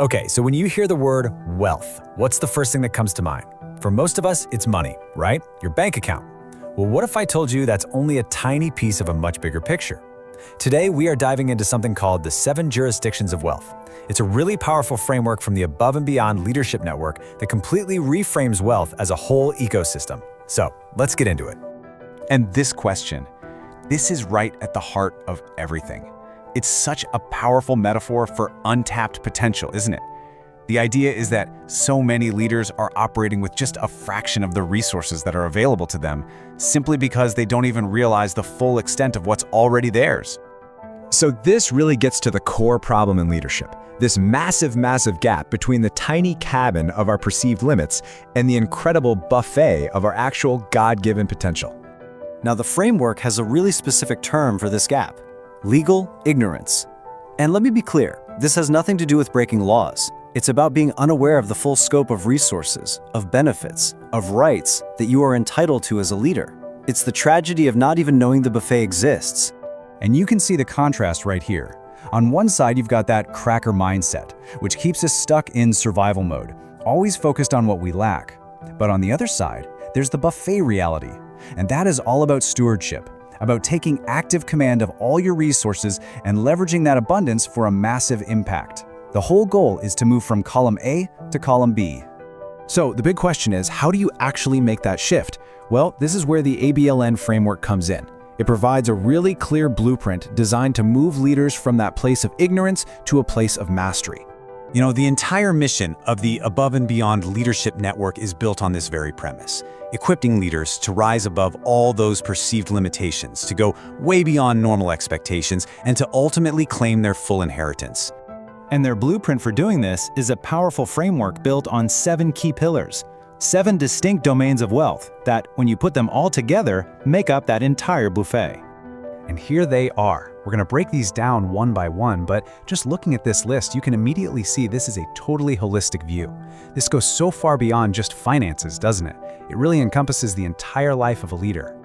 Okay, so when you hear the word wealth, what's the first thing that comes to mind? For most of us, it's money, right? Your bank account. Well, what if I told you that's only a tiny piece of a much bigger picture? Today, we are diving into something called the 7 Jurisdictions of Wealth. It's a really powerful framework from the Above and Beyond Leadership Network that completely reframes wealth as a whole ecosystem. So, let's get into it. And this question, this is right at the heart of everything. It's such a powerful metaphor for untapped potential, isn't it? The idea is that so many leaders are operating with just a fraction of the resources that are available to them, simply because they don't even realize the full extent of what's already theirs. So this really gets to the core problem in leadership. This massive gap between the tiny cabin of our perceived limits and the incredible buffet of our actual God-given potential. Now, the framework has a really specific term for this gap: legal ignorance. And let me be clear, this has nothing to do with breaking laws. It's about being unaware of the full scope of resources, of benefits, of rights that you are entitled to as a leader. It's the tragedy of not even knowing the buffet exists. And you can see the contrast right here. On one side, you've got that cracker mindset, which keeps us stuck in survival mode, always focused on what we lack. But on the other side, there's the buffet reality. And that is all about stewardship, about taking active command of all your resources and leveraging that abundance for a massive impact. The whole goal is to move from column A to column B. So the big question is, how do you actually make that shift? Well, this is where the ABLN framework comes in. It provides a really clear blueprint designed to move leaders from that place of ignorance to a place of mastery. You know, the entire mission of the Above and Beyond Leadership Network is built on this very premise, equipping leaders to rise above all those perceived limitations, to go way beyond normal expectations, and to ultimately claim their full inheritance. And their blueprint for doing this is a powerful framework built on 7 key pillars, 7 distinct domains of wealth that, when you put them all together, make up that entire buffet. And here they are. We're going to break these down one by one, but just looking at this list, you can immediately see this is a totally holistic view. This goes so far beyond just finances, doesn't it? It really encompasses the entire life of a leader.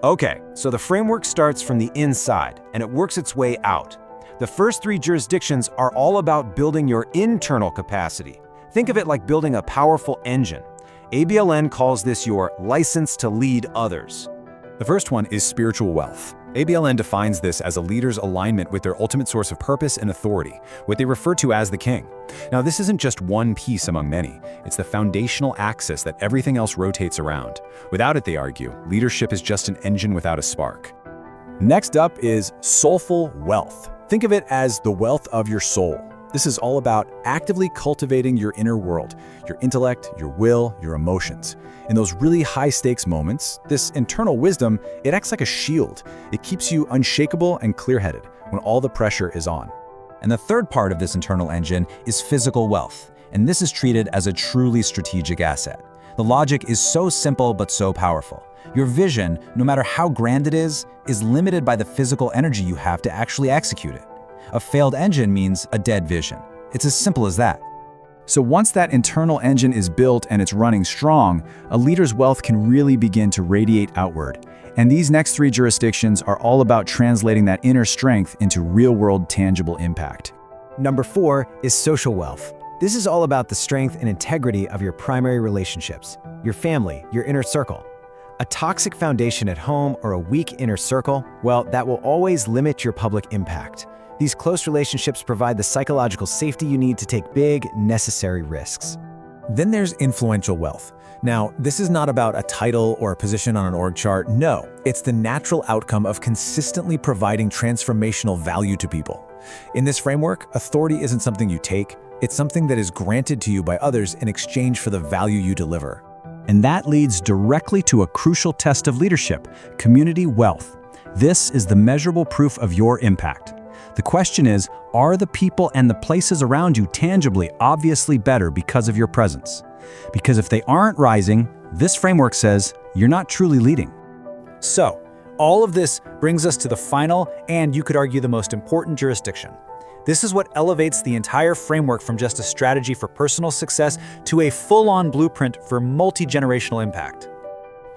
Okay, so the framework starts from the inside, and it works its way out. The first 3 jurisdictions are all about building your internal capacity. Think of it like building a powerful engine. ABLN calls this your license to lead others. The first one is spiritual wealth. ABLN defines this as a leader's alignment with their ultimate source of purpose and authority, what they refer to as the king. Now, this isn't just one piece among many. It's the foundational axis that everything else rotates around. Without it, they argue, leadership is just an engine without a spark. Next up is soulful wealth. Think of it as the wealth of your soul. This is all about actively cultivating your inner world, your intellect, your will, your emotions. In those really high-stakes moments, this internal wisdom, it acts like a shield. It keeps you unshakable and clear-headed when all the pressure is on. And the third part of this internal engine is physical wealth, and this is treated as a truly strategic asset. The logic is so simple but so powerful. Your vision, no matter how grand it is limited by the physical energy you have to actually execute it. A failed engine means a dead vision. It's as simple as that. So once that internal engine is built and it's running strong, a leader's wealth can really begin to radiate outward. And these next 3 jurisdictions are all about translating that inner strength into real-world tangible impact. Number 4 is social wealth. This is all about the strength and integrity of your primary relationships, your family, your inner circle. A toxic foundation at home or a weak inner circle, well, that will always limit your public impact. These close relationships provide the psychological safety you need to take big, necessary risks. Then there's influential wealth. Now, this is not about a title or a position on an org chart. No, it's the natural outcome of consistently providing transformational value to people. In this framework, authority isn't something you take, it's something that is granted to you by others in exchange for the value you deliver. And that leads directly to a crucial test of leadership, community wealth. This is the measurable proof of your impact. The question is, are the people and the places around you tangibly, obviously better because of your presence? Because if they aren't rising, this framework says you're not truly leading. So, all of this brings us to the final, and you could argue the most important jurisdiction. This is what elevates the entire framework from just a strategy for personal success to a full-on blueprint for multi-generational impact.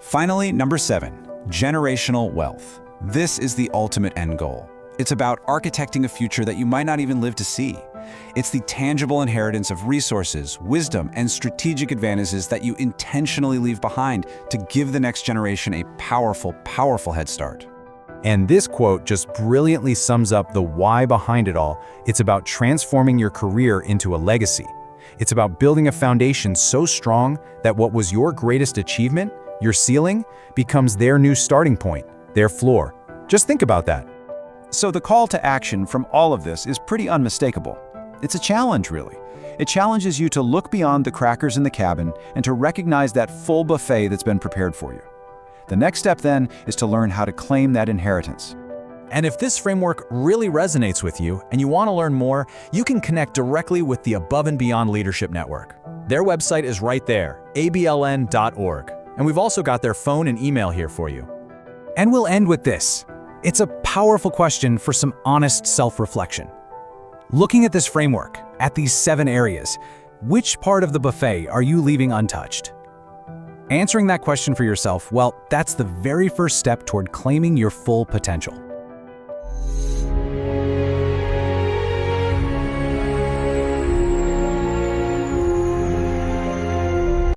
Finally, number 7, generational wealth. This is the ultimate end goal. It's about architecting a future that you might not even live to see. It's the tangible inheritance of resources, wisdom, and strategic advantages that you intentionally leave behind to give the next generation a powerful, powerful head start. And this quote just brilliantly sums up the why behind it all. It's about transforming your career into a legacy. It's about building a foundation so strong that what was your greatest achievement, your ceiling, becomes their new starting point, their floor. Just think about that. So the call to action from all of this is pretty unmistakable. It's a challenge, really. It challenges you to look beyond the crackers in the cabin and to recognize that full buffet that's been prepared for you. The next step then is to learn how to claim that inheritance. And if this framework really resonates with you and you want to learn more, you can connect directly with the Above and Beyond Leadership Network. Their website is right there, abln.org. And we've also got their phone and email here for you. And we'll end with this. It's a powerful question for some honest self-reflection. Looking at this framework, at these 7 areas, which part of the buffet are you leaving untouched? Answering that question for yourself, well, that's the very first step toward claiming your full potential.